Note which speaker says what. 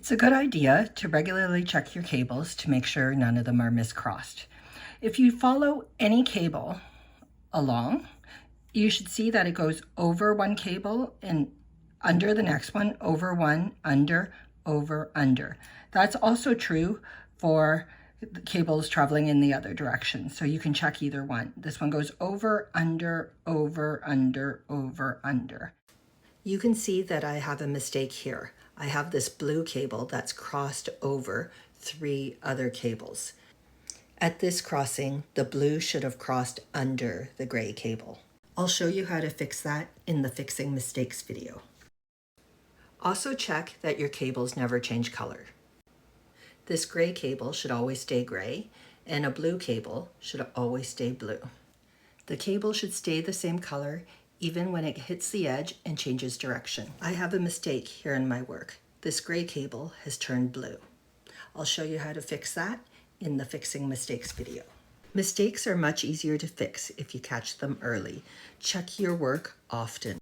Speaker 1: It's a good idea to regularly check your cables to make sure none of them are miscrossed. If you follow any cable along, you should see that it goes over one cable and under the next one, over one, under, over, under. That's also true for the cables traveling in the other direction, so you can check either one. This one goes over, under, over, under, over, under. You can see that I have a mistake here. I have this blue cable that's crossed over 3 other cables. At this crossing, the blue should have crossed under the gray cable. I'll show you how to fix that in the Fixing Mistakes video. Also check that your cables never change color. This gray cable should always stay gray, and a blue cable should always stay blue. The cable should stay the same color even when it hits the edge and changes direction. I have a mistake here in my work. This gray cable has turned blue. I'll show you how to fix that in the Fixing Mistakes video. Mistakes are much easier to fix if you catch them early. Check your work often.